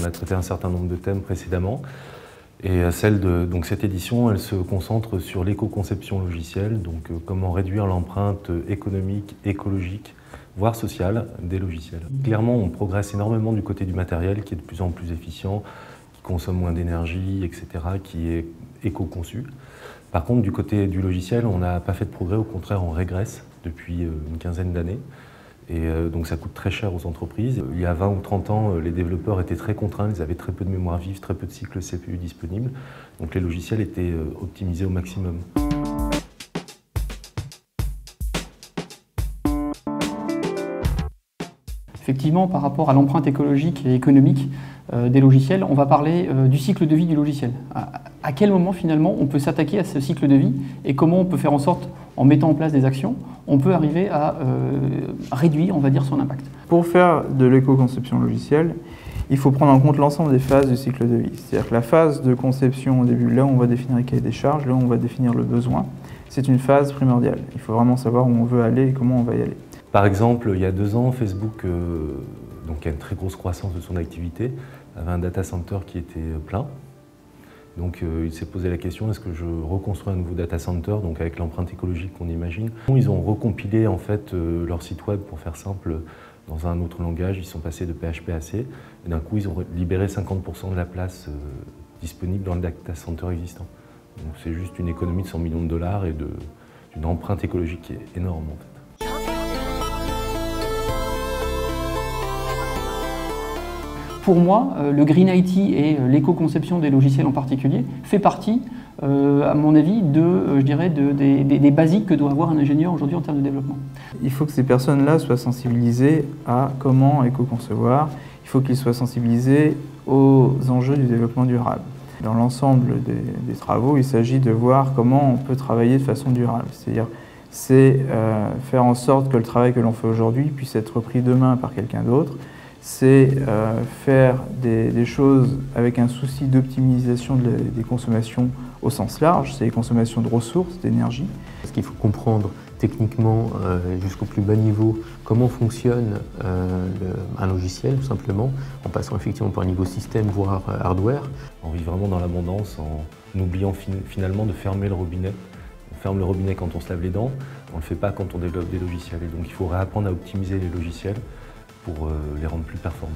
a traité un certain nombre de thèmes précédemment. Et donc cette édition, elle se concentre sur l'éco-conception logicielle, donc comment réduire l'empreinte économique, écologique, voire sociale des logiciels. Clairement, on progresse énormément du côté du matériel qui est de plus en plus efficient, qui consomme moins d'énergie, etc., qui est éco-conçu. Par contre, du côté du logiciel, on n'a pas fait de progrès, au contraire, on régresse depuis une quinzaine d'années. Et donc ça coûte très cher aux entreprises. Il y a 20 ou 30 ans, les développeurs étaient très contraints, ils avaient très peu de mémoire vive, très peu de cycles CPU disponibles. Donc les logiciels étaient optimisés au maximum. Effectivement, par rapport à l'empreinte écologique et économique des logiciels, on va parler du cycle de vie du logiciel. À quel moment finalement on peut s'attaquer à ce cycle de vie et comment on peut faire en sorte, en mettant en place des actions, on peut arriver à réduire, on va dire, son impact. Pour faire de l'éco-conception logicielle, il faut prendre en compte l'ensemble des phases du cycle de vie. C'est-à-dire que la phase de conception au début, là où on va définir le cahier des charges, là où on va définir le besoin, c'est une phase primordiale. Il faut vraiment savoir où on veut aller et comment on va y aller. Par exemple, il y a 2 ans, Facebook, donc qui a une très grosse croissance de son activité, avait un data center qui était plein. Donc il s'est posé la question, est-ce que je reconstruis un nouveau data center, donc avec l'empreinte écologique qu'on imagine. Ils ont recompilé en fait leur site web, pour faire simple, dans un autre langage. Ils sont passés de PHP à C, et d'un coup ils ont libéré 50% de la place disponible dans le data center existant. Donc c'est juste une économie de 100 millions de dollars et d'une empreinte écologique qui est énorme en fait. Pour moi, le Green IT et l'éco-conception des logiciels en particulier fait partie, à mon avis, des basiques que doit avoir un ingénieur aujourd'hui en termes de développement. Il faut que ces personnes-là soient sensibilisées à comment éco-concevoir. Il faut qu'ils soient sensibilisés aux enjeux du développement durable. Dans l'ensemble des travaux, il s'agit de voir comment on peut travailler de façon durable. C'est-à-dire, faire en sorte que le travail que l'on fait aujourd'hui puisse être repris demain par quelqu'un d'autre. C'est faire des choses avec un souci d'optimisation des consommations au sens large, c'est les consommations de ressources, d'énergie. Parce qu'il faut comprendre techniquement, jusqu'au plus bas niveau, comment fonctionne un logiciel, tout simplement, en passant effectivement par un niveau système, voire hardware. On vit vraiment dans l'abondance en oubliant finalement de fermer le robinet. On ferme le robinet quand on se lave les dents, on ne le fait pas quand on développe des logiciels. Et donc il faut réapprendre à optimiser les logiciels pour les rendre plus performants.